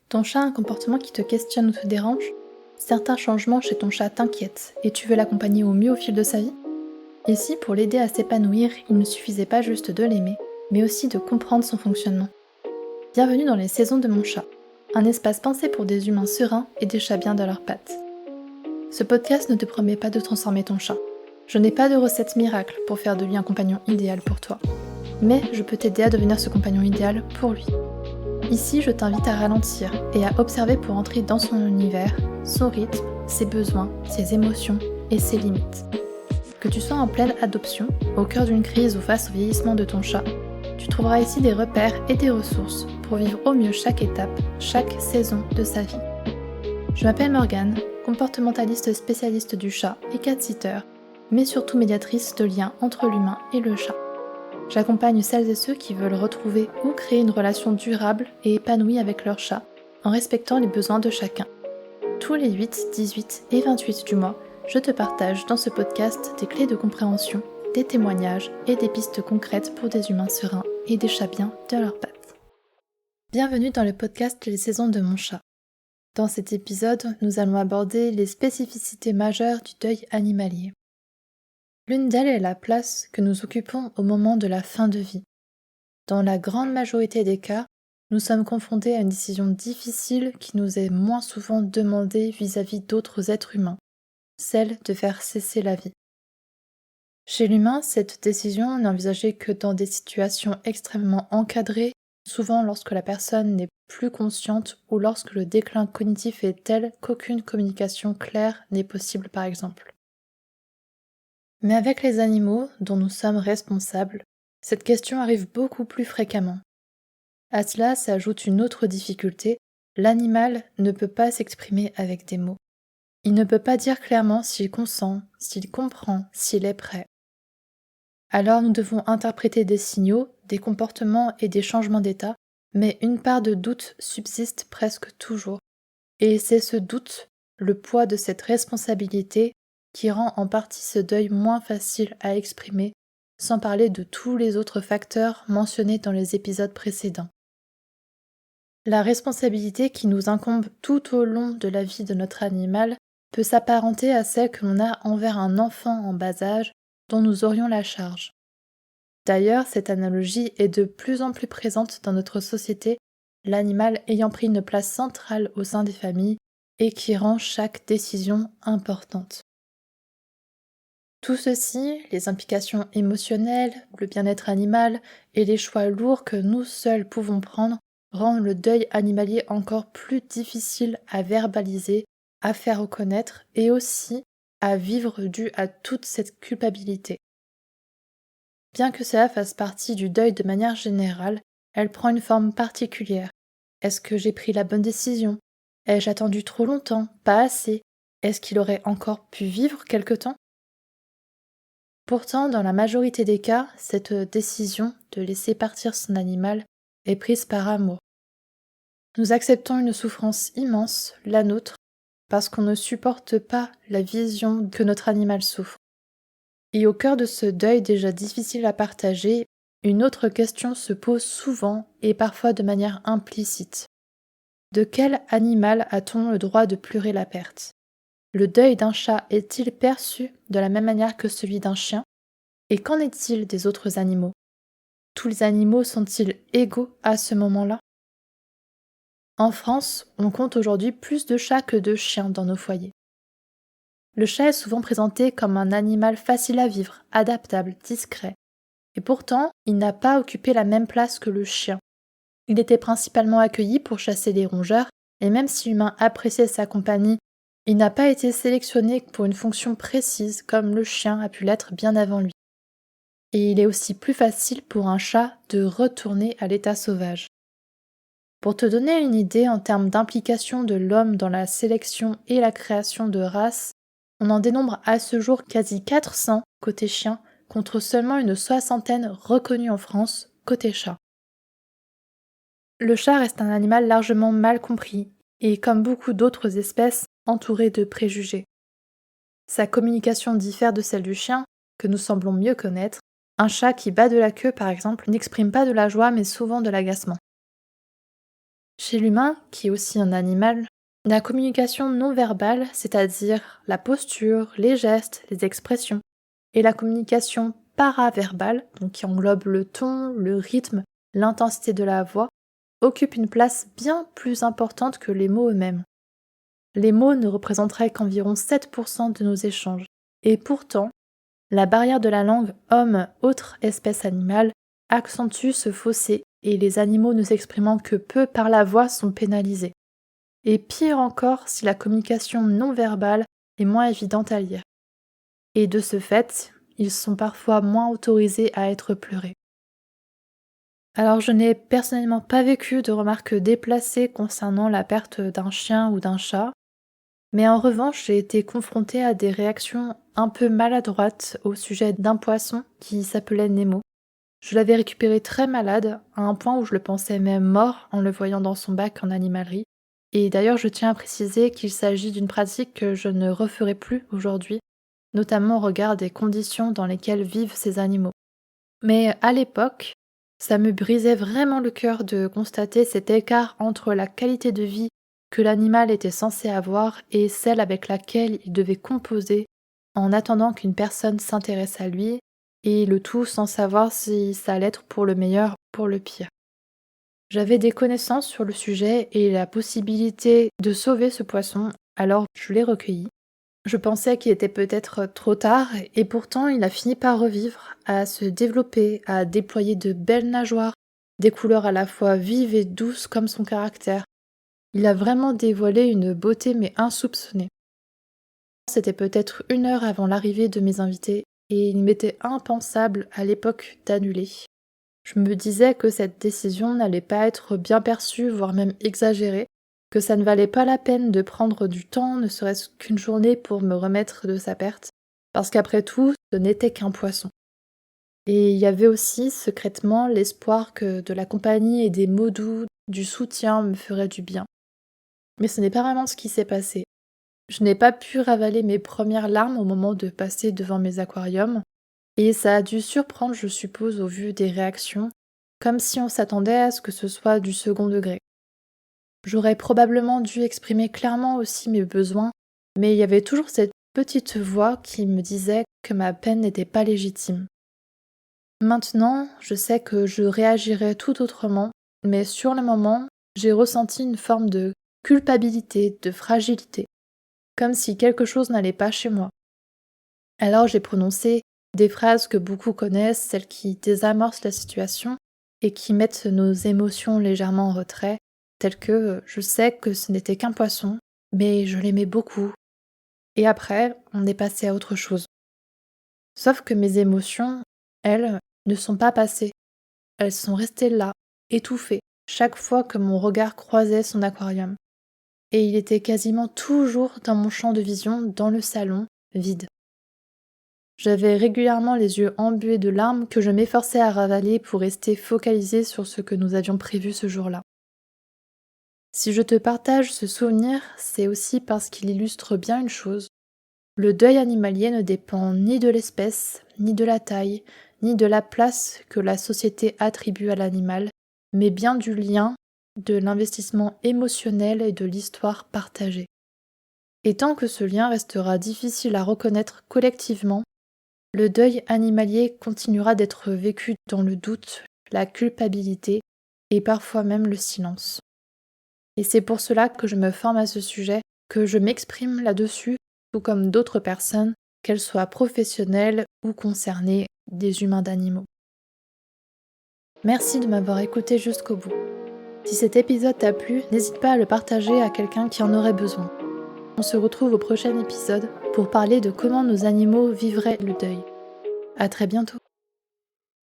Ton chat a un comportement qui te questionne ou te dérange? Certains changements chez ton chat t'inquiètent et tu veux l'accompagner au mieux au fil de sa vie? Ici, pour l'aider à s'épanouir, il ne suffisait pas juste de l'aimer, mais aussi de comprendre son fonctionnement. Bienvenue dans les saisons de mon chat, un espace pensé pour des humains sereins et des chats bien dans leurs pattes. Ce podcast ne te promet pas de transformer ton chat. Je n'ai pas de recette miracle pour faire de lui un compagnon idéal pour toi. Mais je peux t'aider à devenir ce compagnon idéal pour lui. Ici, je t'invite à ralentir et à observer pour entrer dans son univers, son rythme, ses besoins, ses émotions et ses limites. Que tu sois en pleine adoption, au cœur d'une crise ou face au vieillissement de ton chat, tu trouveras ici des repères et des ressources pour vivre au mieux chaque étape, chaque saison de sa vie. Je m'appelle Morgane, comportementaliste spécialiste du chat et cat-sitter, mais surtout médiatrice de liens entre l'humain et le chat. J'accompagne celles et ceux qui veulent retrouver ou créer une relation durable et épanouie avec leur chat, en respectant les besoins de chacun. Tous les 8, 18 et 28 du mois, je te partage dans ce podcast des clés de compréhension, des témoignages et des pistes concrètes pour des humains sereins et des chats bien de leurs pattes. Bienvenue dans le podcast Les saisons de mon chat. Dans cet épisode, nous allons aborder les spécificités majeures du deuil animalier. L'une d'elles est la place que nous occupons au moment de la fin de vie. Dans la grande majorité des cas, nous sommes confrontés à une décision difficile qui nous est moins souvent demandée vis-à-vis d'autres êtres humains, celle de faire cesser la vie. Chez l'humain, cette décision n'est envisagée que dans des situations extrêmement encadrées, souvent lorsque la personne n'est plus consciente ou lorsque le déclin cognitif est tel qu'aucune communication claire n'est possible par exemple. Mais avec les animaux dont nous sommes responsables, cette question arrive beaucoup plus fréquemment. À cela s'ajoute une autre difficulté, l'animal ne peut pas s'exprimer avec des mots. Il ne peut pas dire clairement s'il consent, s'il comprend, s'il est prêt. Alors nous devons interpréter des signaux, des comportements et des changements d'état, mais une part de doute subsiste presque toujours. Et c'est ce doute, le poids de cette responsabilité, qui rend en partie ce deuil moins facile à exprimer, sans parler de tous les autres facteurs mentionnés dans les épisodes précédents. La responsabilité qui nous incombe tout au long de la vie de notre animal peut s'apparenter à celle que l'on a envers un enfant en bas âge dont nous aurions la charge. D'ailleurs, cette analogie est de plus en plus présente dans notre société, l'animal ayant pris une place centrale au sein des familles et qui rend chaque décision importante. Tout ceci, les implications émotionnelles, le bien-être animal et les choix lourds que nous seuls pouvons prendre, rend le deuil animalier encore plus difficile à verbaliser, à faire reconnaître et aussi à vivre dû à toute cette culpabilité. Bien que cela fasse partie du deuil de manière générale, elle prend une forme particulière. Est-ce que j'ai pris la bonne décision? Ai-je attendu trop longtemps? Pas assez? Est-ce qu'il aurait encore pu vivre quelque temps? Pourtant, dans la majorité des cas, cette décision de laisser partir son animal est prise par amour. Nous acceptons une souffrance immense, la nôtre, parce qu'on ne supporte pas la vision que notre animal souffre. Et au cœur de ce deuil déjà difficile à partager, une autre question se pose souvent et parfois de manière implicite. De quel animal a-t-on le droit de pleurer la perte? Le deuil d'un chat est-il perçu de la même manière que celui d'un chien? Et qu'en est-il des autres animaux? Tous les animaux sont-ils égaux à ce moment-là? En France, on compte aujourd'hui plus de chats que de chiens dans nos foyers. Le chat est souvent présenté comme un animal facile à vivre, adaptable, discret. Et pourtant, il n'a pas occupé la même place que le chien. Il était principalement accueilli pour chasser les rongeurs, et même si l'humain appréciait sa compagnie, il n'a pas été sélectionné pour une fonction précise comme le chien a pu l'être bien avant lui. Et il est aussi plus facile pour un chat de retourner à l'état sauvage. Pour te donner une idée en termes d'implication de l'homme dans la sélection et la création de races, on en dénombre à ce jour quasi 400 côté chien, contre seulement une soixantaine reconnue en France côté chat. Le chat reste un animal largement mal compris et, comme beaucoup d'autres espèces, entouré de préjugés. Sa communication diffère de celle du chien, que nous semblons mieux connaître. Un chat qui bat de la queue, par exemple, n'exprime pas de la joie mais souvent de l'agacement. Chez l'humain, qui est aussi un animal, la communication non verbale, c'est-à-dire la posture, les gestes, les expressions, et la communication paraverbale, donc qui englobe le ton, le rythme, l'intensité de la voix, occupe une place bien plus importante que les mots eux-mêmes. Les mots ne représenteraient qu'environ 7% de nos échanges, et pourtant, la barrière de la langue homme-autre espèce animale accentue ce fossé et les animaux ne s'exprimant que peu par la voix sont pénalisés. Et pire encore si la communication non verbale est moins évidente à lire. Et de ce fait, ils sont parfois moins autorisés à être pleurés. Alors je n'ai personnellement pas vécu de remarques déplacées concernant la perte d'un chien ou d'un chat, mais en revanche j'ai été confrontée à des réactions un peu maladroites au sujet d'un poisson qui s'appelait Nemo. Je l'avais récupéré très malade, à un point où je le pensais même mort en le voyant dans son bac en animalerie. Et d'ailleurs, je tiens à préciser qu'il s'agit d'une pratique que je ne referai plus aujourd'hui, notamment au regard des conditions dans lesquelles vivent ces animaux. Mais à l'époque, ça me brisait vraiment le cœur de constater cet écart entre la qualité de vie que l'animal était censé avoir et celle avec laquelle il devait composer en attendant qu'une personne s'intéresse à lui, et le tout sans savoir si ça allait être pour le meilleur ou pour le pire. J'avais des connaissances sur le sujet et la possibilité de sauver ce poisson, alors je l'ai recueilli. Je pensais qu'il était peut-être trop tard, et pourtant il a fini par revivre, à se développer, à déployer de belles nageoires, des couleurs à la fois vives et douces comme son caractère. Il a vraiment dévoilé une beauté mais insoupçonnée. C'était peut-être 1 heure avant l'arrivée de mes invités, et il m'était impensable à l'époque d'annuler. Je me disais que cette décision n'allait pas être bien perçue, voire même exagérée, que ça ne valait pas la peine de prendre du temps, ne serait-ce qu'une journée pour me remettre de sa perte, parce qu'après tout, ce n'était qu'un poisson. Et il y avait aussi secrètement l'espoir que de la compagnie et des mots doux, du soutien me feraient du bien. Mais ce n'est pas vraiment ce qui s'est passé. Je n'ai pas pu ravaler mes premières larmes au moment de passer devant mes aquariums, et ça a dû surprendre, je suppose, au vu des réactions, comme si on s'attendait à ce que ce soit du second degré. J'aurais probablement dû exprimer clairement aussi mes besoins, mais il y avait toujours cette petite voix qui me disait que ma peine n'était pas légitime. Maintenant, je sais que je réagirais tout autrement, mais sur le moment, j'ai ressenti une forme de culpabilité, de fragilité, comme si quelque chose n'allait pas chez moi. Alors j'ai prononcé des phrases que beaucoup connaissent, celles qui désamorcent la situation et qui mettent nos émotions légèrement en retrait, telles que je sais que ce n'était qu'un poisson, mais je l'aimais beaucoup. Et après, on est passé à autre chose. Sauf que mes émotions, elles, ne sont pas passées. Elles sont restées là, étouffées, chaque fois que mon regard croisait son aquarium. Et il était quasiment toujours dans mon champ de vision, dans le salon, vide. J'avais régulièrement les yeux embués de larmes que je m'efforçais à ravaler pour rester focalisée sur ce que nous avions prévu ce jour-là. Si je te partage ce souvenir, c'est aussi parce qu'il illustre bien une chose. Le deuil animalier ne dépend ni de l'espèce, ni de la taille, ni de la place que la société attribue à l'animal, mais bien du lien, de l'investissement émotionnel et de l'histoire partagée. Et tant que ce lien restera difficile à reconnaître collectivement, le deuil animalier continuera d'être vécu dans le doute, la culpabilité et parfois même le silence. Et c'est pour cela que je me forme à ce sujet, que je m'exprime là-dessus, tout comme d'autres personnes, qu'elles soient professionnelles ou concernées, des humains d'animaux. Merci de m'avoir écouté jusqu'au bout. Si cet épisode t'a plu, n'hésite pas à le partager à quelqu'un qui en aurait besoin. On se retrouve au prochain épisode pour parler de comment nos animaux vivraient le deuil. À très bientôt.